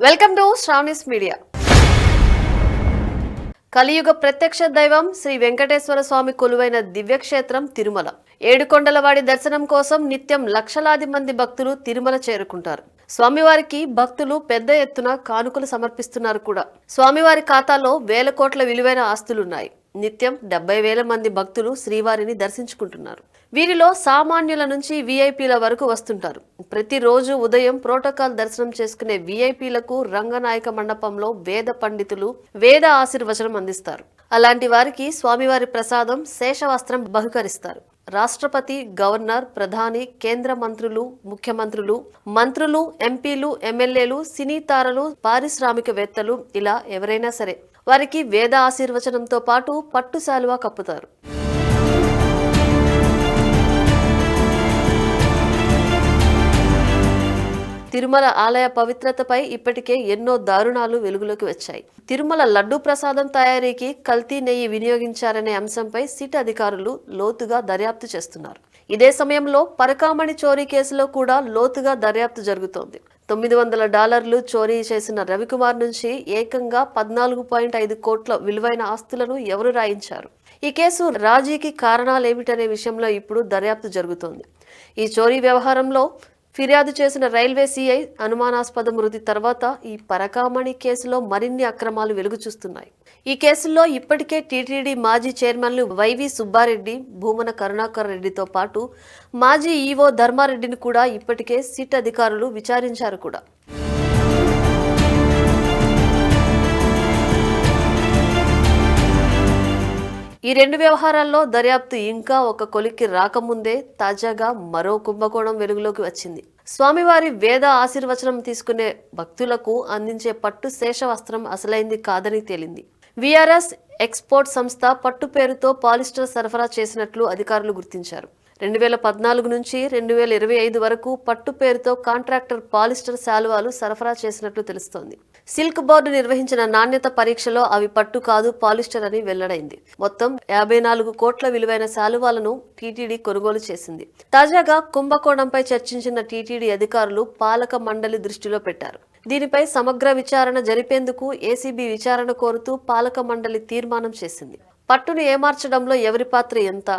Welcome to Sravani's media. కలియుగ ప్రత్యక్ష దైవం శ్రీ వెంకటేశ్వర స్వామి కొలువైన దివ్యక్షేత్రం తిరుమల. ఏడుకొండలవాడి దర్శనం కోసం నిత్యం లక్షలాది మంది భక్తులు తిరుమల చేరుకుంటారు. స్వామివారికి భక్తులు పెద్ద ఎత్తున కానుకలు సమర్పిస్తున్నారు కూడా. స్వామివారి ఖాతాలో వేల కోట్ల విలువైన ఆస్తులున్నాయి. నిత్యం 70,000 మంది భక్తులు శ్రీవారిని దర్శించుకుంటున్నారు. వీరిలో సామాన్యుల నుంచి వీఐపీల వరకు వస్తుంటారు. ప్రతిరోజు ఉదయం ప్రోటోకాల్ దర్శనం చేసుకునే వీఐపీలకు రంగనాయక మండపంలో వేద పండితులు వేద ఆశీర్వచనం అందిస్తారు. అలాంటి వారికి స్వామివారి ప్రసాదం శేషవస్త్రం బహుకరిస్తారు. రాష్ట్రపతి, గవర్నర్, ప్రధాని, కేంద్ర మంత్రులు, ముఖ్యమంత్రులు, మంత్రులు, ఎంపీలు, ఎమ్మెల్యేలు, సినీ తారలు, పారిశ్రామికవేత్తలు ఇలా ఎవరైనా సరే వారికి వేద ఆశీర్వచనంతో పాటు పట్టు శాలువా కప్పుతారు. తిరుమల ఆలయ పవిత్రతపై ఇప్పటికే ఎన్నో దారుణాలు వెలుగులోకి వచ్చాయి. తిరుమల లడ్డూ ప్రసాదం తయారీకి కల్తీ నెయ్యి వినియోగించారనే అంశంపై సిట్ అధికారులు లోతుగా దర్యాప్తు చేస్తున్నారు. ఇదే సమయంలో పరకామణి చోరీ కేసులో కూడా లోతుగా దర్యాప్తు జరుగుతోంది. $900 చోరీ చేసిన రవికుమార్ నుంచి ఏకంగా 14.5 కోట్ల విలువైన ఆస్తులను ఎవరు రాయించారు? ఈ కేసు రాజీకి కారణాలేమిటనే విషయంలో ఇప్పుడు దర్యాప్తు జరుగుతోంది. ఈ చోరీ వ్యవహారంలో ఫిర్యాదు చేసిన రైల్వే సీఐ అనుమానాస్పద మృతి తర్వాత ఈ పరకామణి కేసులో మరిన్ని అక్రమాలు వెలుగు చూస్తున్నాయి. ఈ కేసుల్లో ఇప్పటికే టీటీడీ మాజీ చైర్మన్లు వైవి సుబ్బారెడ్డి, భూమన కరుణాకర్ రెడ్డితో పాటు మాజీ ఈవో ధర్మారెడ్డిని కూడా ఇప్పటికే సిట్ అధికారులు విచారించారు కూడా. ఈ రెండు వ్యవహారాల్లో దర్యాప్తు ఇంకా ఒక కొలిక్కి రాకముందే తాజాగా మరో కుంభకోణం వెలుగులోకి వచ్చింది. స్వామివారి వేద ఆశీర్వచనం తీసుకునే భక్తులకు అందించే పట్టు శేషవస్త్రం అసలైంది కాదని తేలింది. విఆర్ఎస్ ఎక్స్పోర్ట్ సంస్థ పట్టు పేరుతో పాలిస్టర్ సరఫరా చేసినట్లు అధికారులు గుర్తించారు. 2014 నుంచి 2025 వరకు పట్టు పేరుతో కాంట్రాక్టర్ పాలిస్టర్ శాలువాలు సరఫరా చేసినట్లు తెలుస్తోంది. సిల్క్ బోర్డు నిర్వహించిన నాణ్యత పరీక్షలో అవి పట్టు కాదు, పాలిస్టర్ అని వెల్లడైంది. మొత్తం 54 కోట్ల విలువైన శాలువాలను టీటీడీ కొనుగోలు చేసింది. తాజాగా కుంభకోణంపై చర్చించిన టీటీడీ అధికారులు పాలక మండలి దృష్టిలో పెట్టారు. దీనిపై సమగ్ర విచారణ జరిపేందుకు ఏసీబీ విచారణ కోరుతూ పాలక మండలి తీర్మానం చేసింది. పట్టును ఏమార్చడంలో ఎవరి పాత్ర ఎంత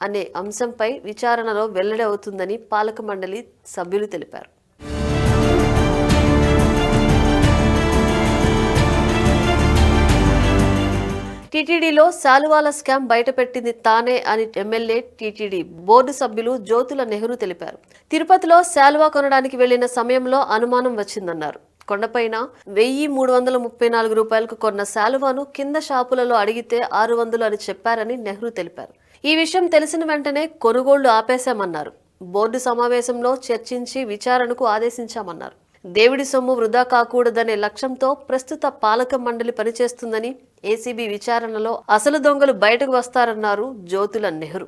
అనే అంశంపై విచారణలో వెల్లడి అవుతుందని పాలక మండలి సభ్యులు తెలిపారు. టీటీడీలో శాలువాల స్కామ్ బయటపెట్టింది తానే అని ఎమ్మెల్యే, టీటీడీ బోర్డు సభ్యులు జ్యోతుల నెహ్రూ తెలిపారు. తిరుపతిలో శాలువా కొనడానికి వెళ్లిన సమయంలో అనుమానం వచ్చిందన్నారు. కొండపైన $1,334 కొన్న శాలువాను కింద షాపులలో అడిగితే 600 అని చెప్పారని నెహ్రూ తెలిపారు. ఈ విషయం తెలిసిన వెంటనే కొనుగోళ్లు ఆపేశామన్నారు. బోర్డు సమావేశంలో చర్చించి విచారణకు ఆదేశించామన్నారు. దేవుడి సొమ్ము వృధా కాకూడదనే లక్ష్యంతో ప్రస్తుత పాలక మండలి పనిచేస్తుందని, ఏసీబీ విచారణలో అసలు దొంగలు బయటకు వస్తారన్నారు జ్యోతుల నెహ్రూ.